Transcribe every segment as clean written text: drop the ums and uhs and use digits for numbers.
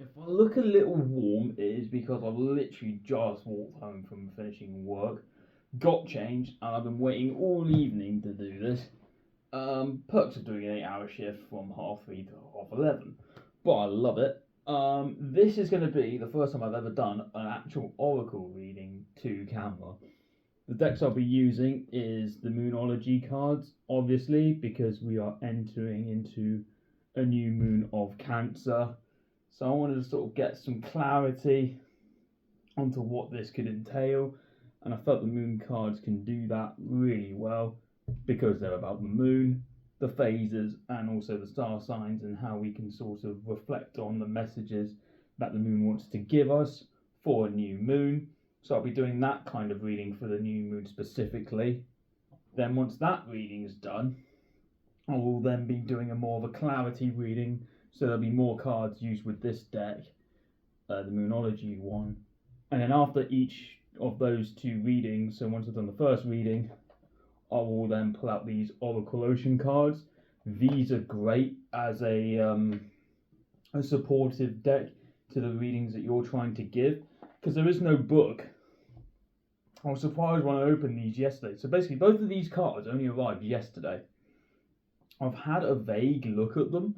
If I look a little warm, it is because I've literally just walked home from finishing work, got changed, and I've been waiting all evening to do this. Perks of doing an 8 hour shift from half 3 to half 11, but I love it. This is going to be the first time I've ever done an actual Oracle reading to camera. The decks I'll be using is the Moonology cards, obviously, because we are entering into a new moon of Cancer. So I wanted to sort of get some clarity onto what this could entail, and I felt the moon cards can do that really well because they're about the moon, the phases, and also the star signs, and how we can sort of reflect on the messages that the moon wants to give us for a new moon. So I'll be doing that kind of reading for the new moon specifically. Then once that reading is done, I will then be doing a more of a clarity reading, so there'll be more cards used with this deck, the Moonology one. And then after each of those two readings, so once I've done the first reading, I will then pull out these Oracle Ocean cards. These are great as a supportive deck to the readings that you're trying to give, because there is no book. I was surprised when I opened these yesterday. So basically, both of these cards only arrived yesterday. I've had a vague look at them,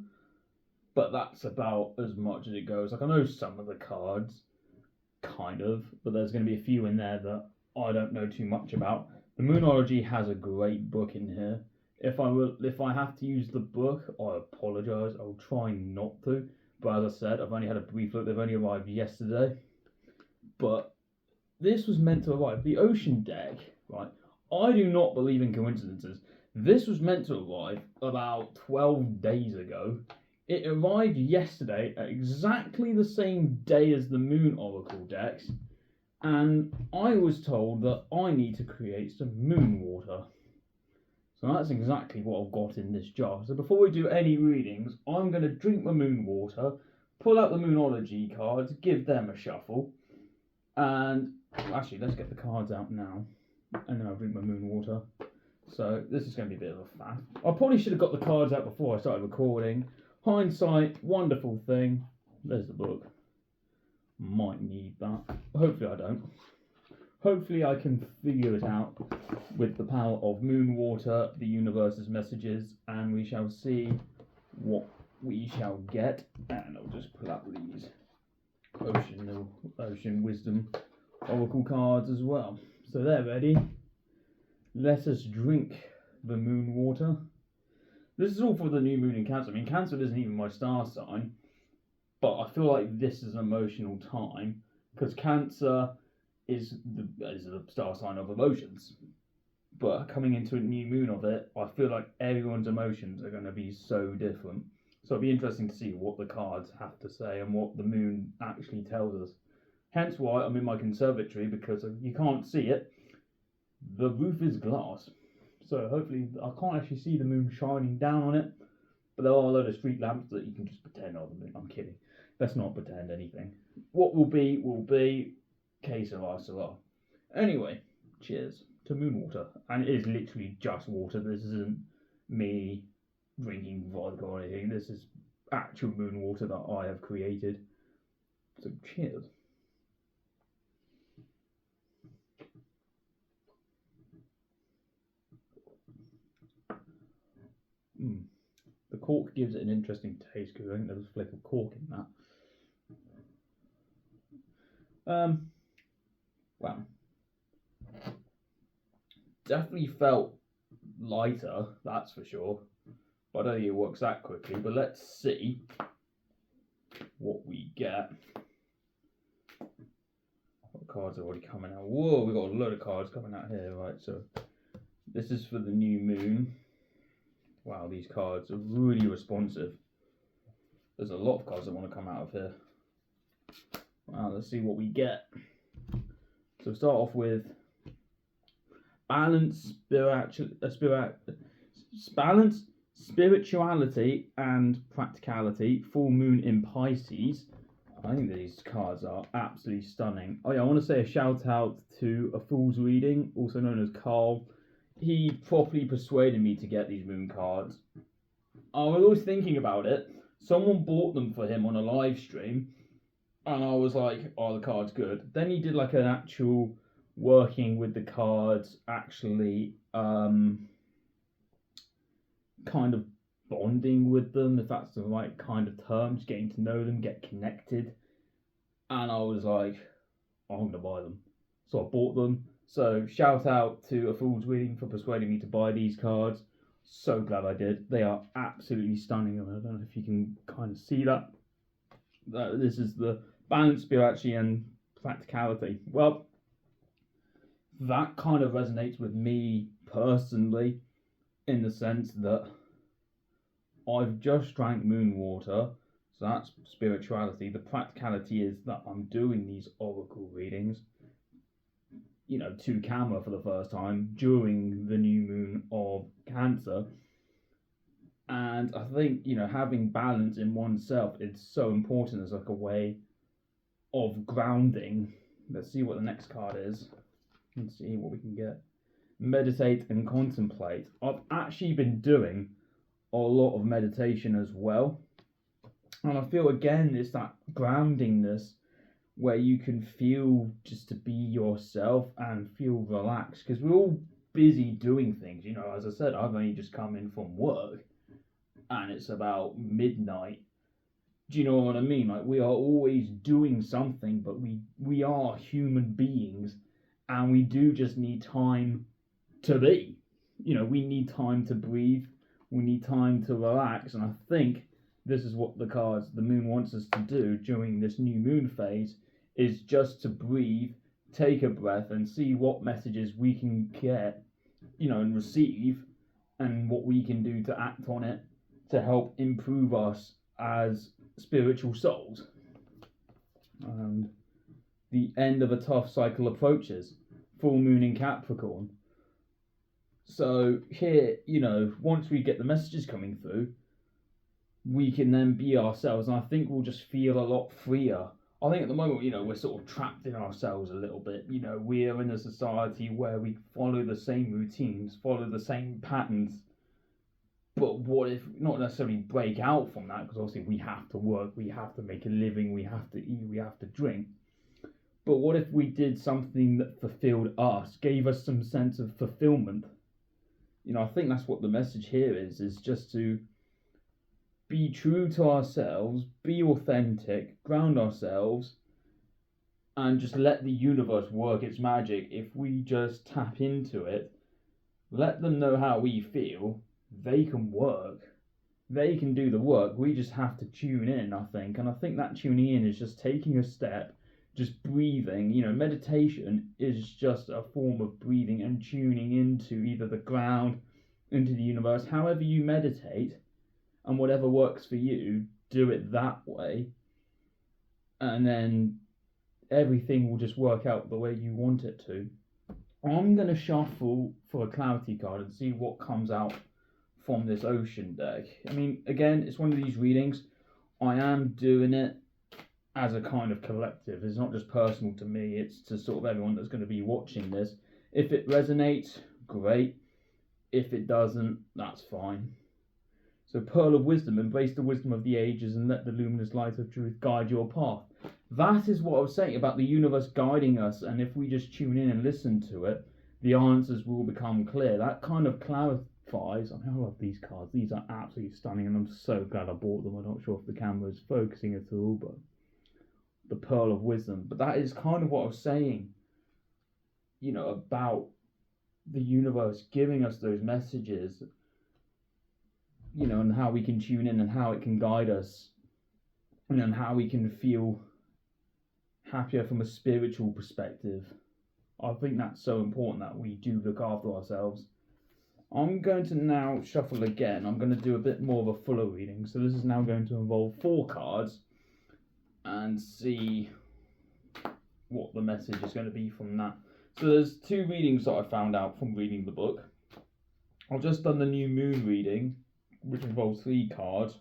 but that's about as much as it goes. Like, I know some of the cards, kind of, but there's going to be a few in there that I don't know too much about. The Moonology has a great book in here. If I have to use the book, I apologise. I'll try not to. But as I said, I've only had a brief look. They've only arrived yesterday. But this was meant to arrive. The Ocean deck, right? I do not believe in coincidences. This was meant to arrive about 12 days ago. It arrived yesterday at exactly the same day as the Moon Oracle decks, and I was told that I need to create some moon water. So that's exactly what I've got in this jar. So before we do any readings, I'm going to drink my moon water, pull out the Moonology cards, give them a shuffle, and actually, let's get the cards out now, and then I'll drink my moon water. So this is going to be a bit of a faff. I probably should have got the cards out before I started recording. Hindsight, wonderful thing. There's the book. Might need that. Hopefully I don't. Hopefully I can figure it out with the power of moon water, the universe's messages, and we shall see what we shall get. And I'll just pull out these Ocean Wisdom Oracle cards as well. So they're ready. Let us drink the moon water. This is all for the new moon in Cancer. I mean, Cancer isn't even my star sign, but I feel like this is an emotional time because Cancer is the star sign of emotions. But coming into a new moon of it, I feel like everyone's emotions are going to be so different. So it'll be interesting to see what the cards have to say and what the moon actually tells us. Hence why I'm in my conservatory, because you can't see it. The roof is glass. So hopefully, I can't actually see the moon shining down on it. But there are a load of street lamps that you can just pretend are the moon. I'm kidding. Let's not pretend anything. What will be, will be. Que sera, sera. Anyway, cheers to moon water. And it is literally just water. This isn't me drinking vodka or anything. This is actual moon water that I have created. So cheers. The cork gives it an interesting taste because I think there's a flick of cork in that. Well, definitely felt lighter, that's for sure. But I don't think it works that quickly. But let's see what we get. What cards are already coming out? Whoa, we've got a load of cards coming out here, right? So this is for the new moon. Wow, these cards are really responsive. There's a lot of cards that want to come out of here. Wow, let's see what we get. So start off with balance, spirituality and practicality. Full moon in Pisces. I think these cards are absolutely stunning. Oh yeah, I want to say a shout out to A Fool's Reading, also known as Carl. He properly persuaded me to get these moon cards. I was always thinking about it. Someone bought them for him on a live stream, And I was like, oh, the card's good. Then he did like an actual working with the cards, actually kind of bonding with them, if that's the right kind of term, just getting to know them, get connected. And I was like, oh, I'm gonna buy them. So I bought them. So shout out to A Fool's Reading for persuading me to buy these cards. So glad I did. They are absolutely stunning. I don't know if you can kind of see that. This is the balance, spirituality, and practicality. Well, that kind of resonates with me personally in the sense that I've just drank moon water, so that's spirituality. The practicality is that I'm doing these oracle readings, to camera for the first time during the new moon of Cancer. And I think, having balance in oneself is so important as like a way of grounding. Let's see what the next card is. Let's see what we can get. Meditate and contemplate. I've actually been doing a lot of meditation as well. And I feel again it's that groundingness where you can feel just to be yourself and feel relaxed, because we're all busy doing things. As I said, I've only just come in from work and it's about midnight. Do you know what I mean? Like, we are always doing something, but we are human beings, and we do just need time to be. We need time to breathe. We need time to relax, and I think this is what the moon wants us to do during this new moon phase, is just to breathe, take a breath, and see what messages we can get, and receive, and what we can do to act on it to help improve us as spiritual souls. And the end of a tough cycle approaches. Full moon in Capricorn. So here, once we get the messages coming through, we can then be ourselves, and I think we'll just feel a lot freer. I think at the moment, we're sort of trapped in ourselves a little bit. We're in a society where we follow the same routines, follow the same patterns. But what if not necessarily break out from that? Because obviously we have to work, we have to make a living, we have to eat, we have to drink. But what if we did something that fulfilled us, gave us some sense of fulfillment? I think that's what the message here is just to be true to ourselves, be authentic, ground ourselves, and just let the universe work its magic. If we just tap into it, let them know how we feel, they can work. They can do the work. We just have to tune in, I think. And I think that tuning in is just taking a step, just breathing. Meditation is just a form of breathing and tuning into either the ground, into the universe, however you meditate, and whatever works for you, do it that way. And then everything will just work out the way you want it to. I'm going to shuffle for a clarity card and see what comes out from this ocean deck. I mean, again, it's one of these readings. I am doing it as a kind of collective. It's not just personal to me, it's to sort of everyone that's going to be watching this. If it resonates, great. If it doesn't, that's fine. So, Pearl of Wisdom, embrace the wisdom of the ages and let the luminous light of truth guide your path. That is what I was saying about the universe guiding us, and if we just tune in and listen to it, the answers will become clear. That kind of clarifies. I love these cards. These are absolutely stunning, and I'm so glad I bought them. I'm not sure if the camera is focusing at all, but the Pearl of Wisdom. But that is kind of what I was saying, about the universe giving us those messages, and how we can tune in and how it can guide us, and how we can feel happier from a spiritual perspective. I think that's so important that we do look after ourselves. I'm going to now shuffle again. I'm going to do a bit more of a fuller reading. So this is now going to involve 4 cards and see what the message is going to be from that. So there's 2 readings that I found out from reading the book. I've just done the new moon reading, which involves 3 cards.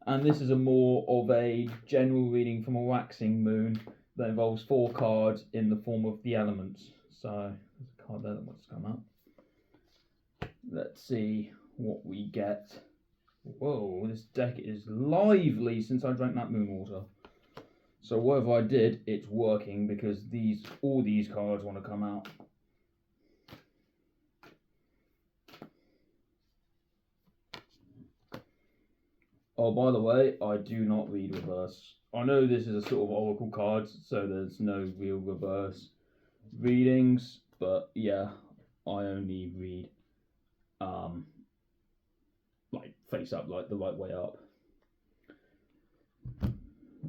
And this is a more of a general reading from a waxing moon that involves 4 cards in the form of the elements. So there's a card there that wants to come out. Let's see what we get. Whoa, this deck is lively since I drank that moon water. So whatever I did, it's working because all these cards want to come out. Oh, by the way, I do not read reverse. I know this is a sort of oracle cards, so there's no real reverse readings, but yeah, I only read like face up, like the right way up.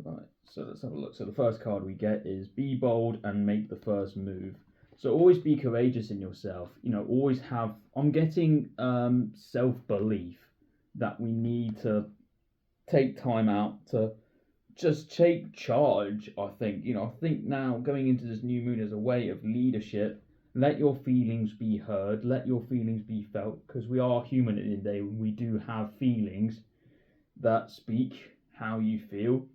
Right, so let's have a look. So the first card we get is be bold and make the first move. So always be courageous in yourself. Always have. I'm getting self-belief that we need to take time out to just take charge. I think now going into this new moon as a way of leadership. Let your feelings be heard. Let your feelings be felt, because we are human at the end of the day. We do have feelings that speak how you feel.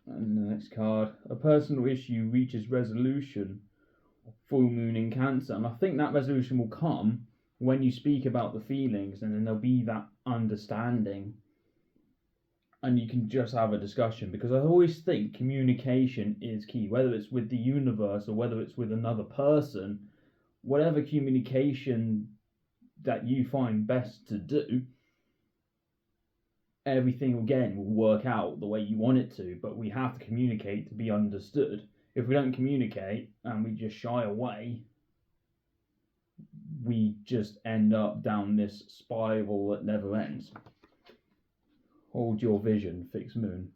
And the next card, a personal issue reaches resolution. Full moon in Cancer, and I think that resolution will come when you speak about the feelings, and then there'll be that understanding, and you can just have a discussion. Because I always think communication is key, whether it's with the universe or whether it's with another person. Whatever communication that you find best to do, everything again will work out the way you want it to. But we have to communicate to be understood. If we don't communicate and we just shy away, we just end up down this spiral that never ends. Hold your vision, fixed moon.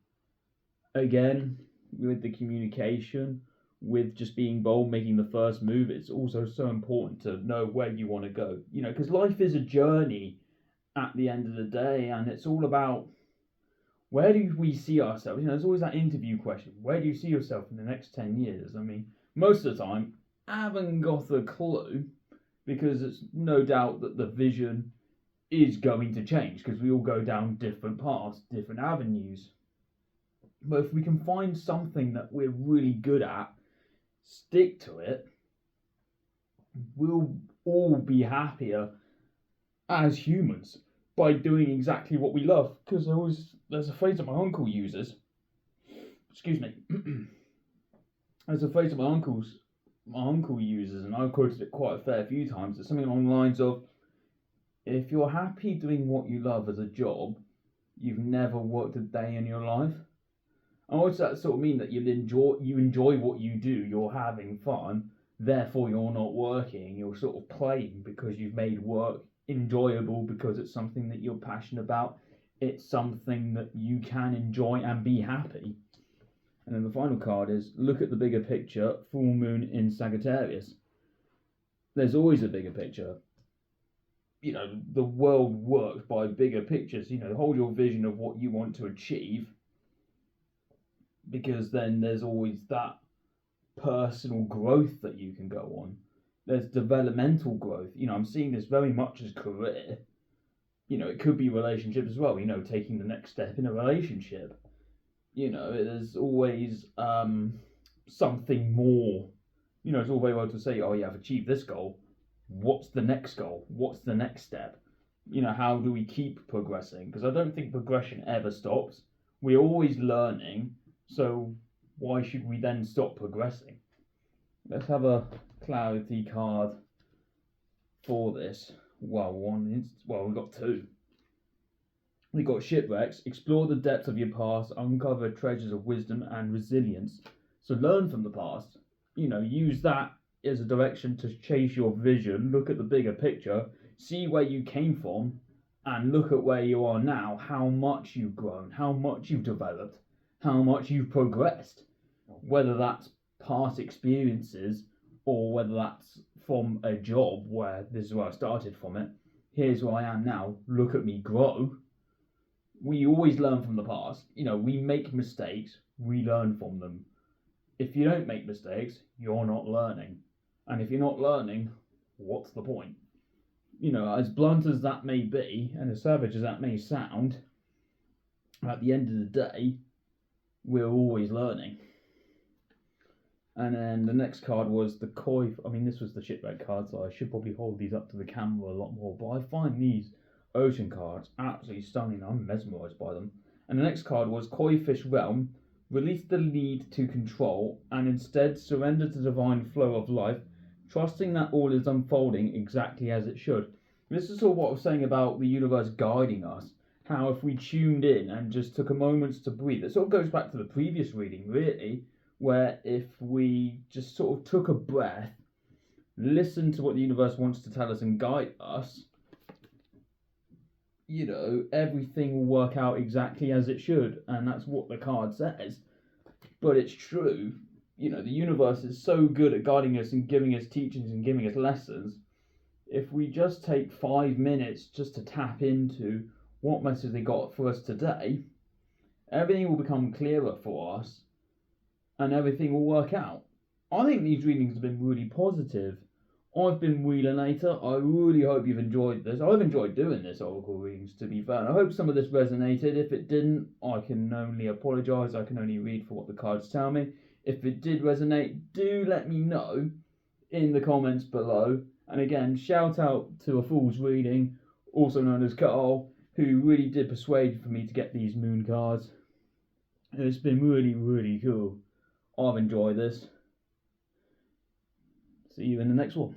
Again, with the communication, with just being bold, making the first move, it's also so important to know where you want to go. Because life is a journey at the end of the day, and it's all about where do we see ourselves. There's always that interview question: where do you see yourself in the next 10 years? I mean, most of the time, I haven't got a clue, because it's no doubt that the vision is going to change, because we all go down different paths, different avenues. But if we can find something that we're really good at, stick to it, we'll all be happier as humans by doing exactly what we love. Because there's a phrase that my uncle uses. Excuse me. There's a phrase that my uncle uses, and I've quoted it quite a fair few times. It's something along the lines of, if you're happy doing what you love as a job, you've never worked a day in your life. And what does that sort of mean? That you enjoy what you do, you're having fun, therefore you're not working, you're sort of playing, because you've made work enjoyable, because it's something that you're passionate about, it's something that you can enjoy and be happy. And then the final card is look at the bigger picture, full moon in Sagittarius. There's always a bigger picture. The world works by bigger pictures. Hold your vision of what you want to achieve, because then there's always that personal growth that you can go on. There's developmental growth. I'm seeing this very much as career. It could be relationships as well. Taking the next step in a relationship. There's always something more. It's all very well to say, oh, yeah, I've achieved this goal. What's the next goal? What's the next step? How do we keep progressing? Because I don't think progression ever stops. We're always learning, so why should we then stop progressing? Let's have a clarity card for this. Well, we've got two. We've got shipwrecks. Explore the depths of your past, uncover treasures of wisdom and resilience. So learn from the past. Use that as a direction to chase your vision. Look at the bigger picture. See where you came from, and look at where you are now. How much you've grown, how much you've developed, how much you've progressed. Whether that's past experiences or whether that's from a job where this is where I started from it. Here's where I am now. Look at me grow. We always learn from the past. We make mistakes. We learn from them. If you don't make mistakes, you're not learning. And if you're not learning, what's the point? As blunt as that may be, and as savage as that may sound, at the end of the day, we're always learning. And then the next card was the koi. This was the shipwreck card, so I should probably hold these up to the camera a lot more. But I find these ocean cards absolutely stunning. I'm mesmerised by them. And the next card was Koi Fish Realm. Release the need to control and instead surrender to the divine flow of life, trusting that all is unfolding exactly as it should. This is sort of what I was saying about the universe guiding us. How if we tuned in and just took a moment to breathe, it sort of goes back to the previous reading, really, where if we just sort of took a breath, listen to what the universe wants to tell us and guide us, everything will work out exactly as it should, and that's what the card says. But it's true, the universe is so good at guiding us and giving us teachings and giving us lessons. If we just take 5 minutes just to tap into what message they got for us today, everything will become clearer for us and everything will work out. I think these readings have been really positive. I've been Wheelinator. I really hope you've enjoyed this. I've enjoyed doing this Oracle readings, to be fair. And I hope some of this resonated. If it didn't, I can only apologise. I can only read for what the cards tell me. If it did resonate, do let me know in the comments below. And again, shout out to a Fool's Reading, also known as Carl, who really did persuade for me to get these moon cards. It's been really, really cool. I've enjoyed this. See you in the next one.